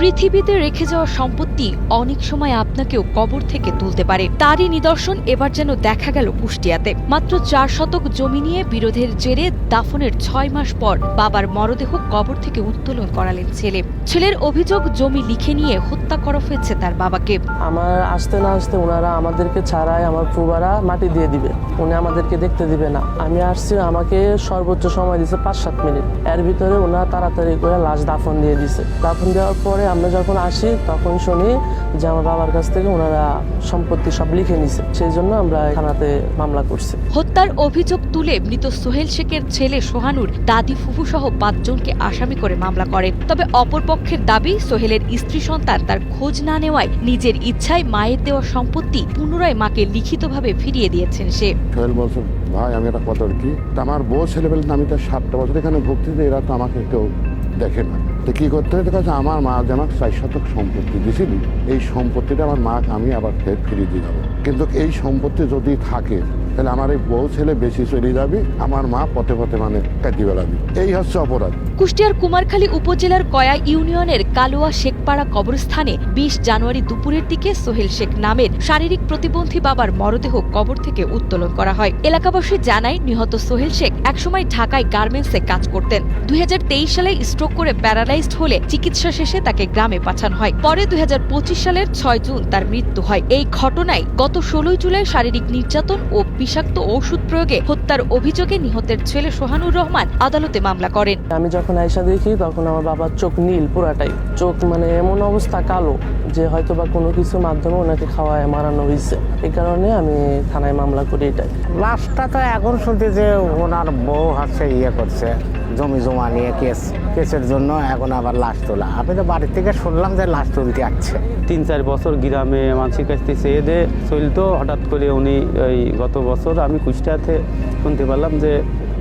পৃথিবীতে রেখে যাওয়া সম্পত্তি অনেক সময় আপনাকেও কবর থেকে তুলতে পারে। তারই নিদর্শন এবার যেন দেখা গেল কুষ্টিয়াতে। মাত্র 4 শতক জমি নিয়ে বিরোধের জেরে দাফনের 6 মাস পর বাবার মরদেহ কবর থেকে উত্তোলন করালেন ছেলে। ছেলের অভিযোগ, জমি লিখে নিয়ে হত্যা করা হয়েছে তার বাবাকে। আমার আসতে না আসতে ওনারা আমাদেরকে ছাড়াই আমার ফুবারা মাটি দিয়ে দিবে, উনি আমাদেরকে দেখতে দিবে না। আমি আসছি, আমাকে সর্বোচ্চ সময় দিছে 5-7 মিনিট। এর ভিতরে ওনারা তাড়াতাড়ি করে লাশ দাফন দিয়ে দিছে। দাফন দেওয়ার পরে আমরা যখন আসি তখন শুনি যে আমার বাবার কাছ থেকে ওনারা সম্পত্তি সব লিখে নিছে। সেই জন্য আমরা থানাতে মামলা করছি। হত্যার অভিযোগ তুলে মৃত সোহেল শেখের ছেলে সোহানুর দাদি ফুফু সহ 5 জনকে আসামি করে মামলা করে। তবে অপরপক্ষের দাবি, সোহেলের স্ত্রী সন্তান তার খোঁজ না নেওয়ায় নিজের ইচ্ছায় মায়ের দেওয়া সম্পত্তি পুনরায় মাকে লিখিতভাবে ফিরিয়ে দিয়েছেন সে। সোহেল বলছে, ভাই আমি একটা কথা কি, আমার বউ ছেলেবেলে আমি তো 7টা বছর এখানে ভক্তি দিই, এরা তো আমাকে কেউ দেখে না। তো কি করতে হয়, দেখা আমার মা যে আমাকে 4 শতক সম্পত্তি দিয়েছিলি, এই সম্পত্তিটা আমার মাকে আমি আবার ফিরিয়ে দিয়ে যাবো। কিন্তু এই সম্পত্তি যদি থাকে তাহলে আমার এই বউ ছেলে বেশি চলে যাবে, আমার মা পথে পথে কাটি বেড়াবি। এই হচ্ছে অপরাধ। কুষ্টিয়ার কুমারখালী উপজেলার কয়া ইউনিয়নের কালুয়া শেখপাড়া কবরস্থানে 20 জানুয়ারি দুপুরের দিকে সোহেল শেখ নামের শারীরিক প্রতিবন্ধী বাবার মরদেহ কবর থেকে উত্তোলন করা হয়। এলাকাবাসী জানায়, নিহত সোহেল শেখ একসময় ঢাকায় গার্মেন্টসে কাজ করতেন। 2023 সালে স্ট্রোক করে প্যারালাইজড হলে চিকিৎসা শেষে তাকে গ্রামে পাঠানো হয়। পরে 2025 সালের 6 জুন তার মৃত্যু হয়। এই ঘটনায় গত 16 জুলাই শারীরিক নির্যাতন ও বিষাক্ত ওষুধ প্রয়োগে হত্যার অভিযোগে নিহতের ছেলে সোহানুর রহমান আদালতে মামলা করেন। আমি যখন আয়সা দেখি তখন আমার বাবার চোখ নীল পুরাটাই, চোখ এমন অবস্থা কালো যে হয়তো বা কোনো কিছুর মাধ্যমে ওনাকে খাওয়ায় মারানো হয়েছে। এই কারণে আমি থানায় মামলা করি। এটাই লাশটা তো এখন শুনতে যে ওনার বউ হচ্ছে করছে জমি জমা নিয়ে কেসের জন্য এখন আবার লাশ তোলা। আমি তো বাড়ির থেকে শুনলাম যে লাশ তুলতে আসছে। 3-4 বছর গ্রামে মানুষের কাছ থেকে চেয়ে দিয়ে চলতো, হঠাৎ করে উনি এই গত বছর আমি কুষ্টিয়াতে শুনতে পারলাম যে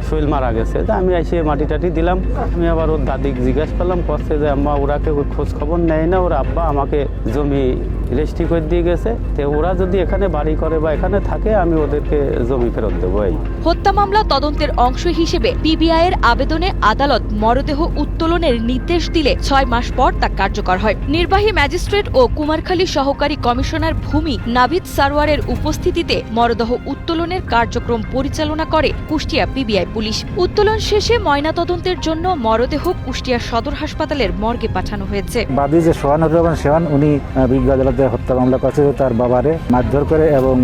সোহেল মারা গেছে। আমি এসে মাটি টাটি দিলাম। আমি আবার ওর দাদিকে জিজ্ঞাসা করলাম, করছে যে আম্মা ওরা কেউ খোঁজ খবর নেয় না, ওর আব্বা আমাকে জমি রেজিস্ট্রি করে দিয়ে গেছে, তো ওরা যদি এখানে বাড়ি করে বা এখানে থাকে আমি ওদেরকে জমি ফেরত দেবো। এই হত্যা মামলা তদন্তের অংশ হিসেবে পিবিআই এর আবেদনে আদালত মরদেহ উত্তোলনের নির্দেশ দিলে 6 মাস পর তা কার্যকর হয়। নির্বাহী ম্যাজিস্ট্রেট ও কুমারখালী সহকারী কমিশনার ভূমি নাভিদ সারওয়ারের উপস্থিতিতে মরদেহ উত্তোলনের কার্যক্রম পরিচালনা করে কুষ্টিয়া পিবিআই পুলিশ। উত্তোলন শেষে ময়নাতদন্তের জন্য মরদেহ কুষ্টিয়া সদর হাসপাতালের মর্গে পাঠানো হয়েছে। বাদী যে সোহানুর রহমান সোহান, উনি বিজ্ঞ আদালতে হত্যা মামলা করেছে তার বাবারে মারধর করে এবং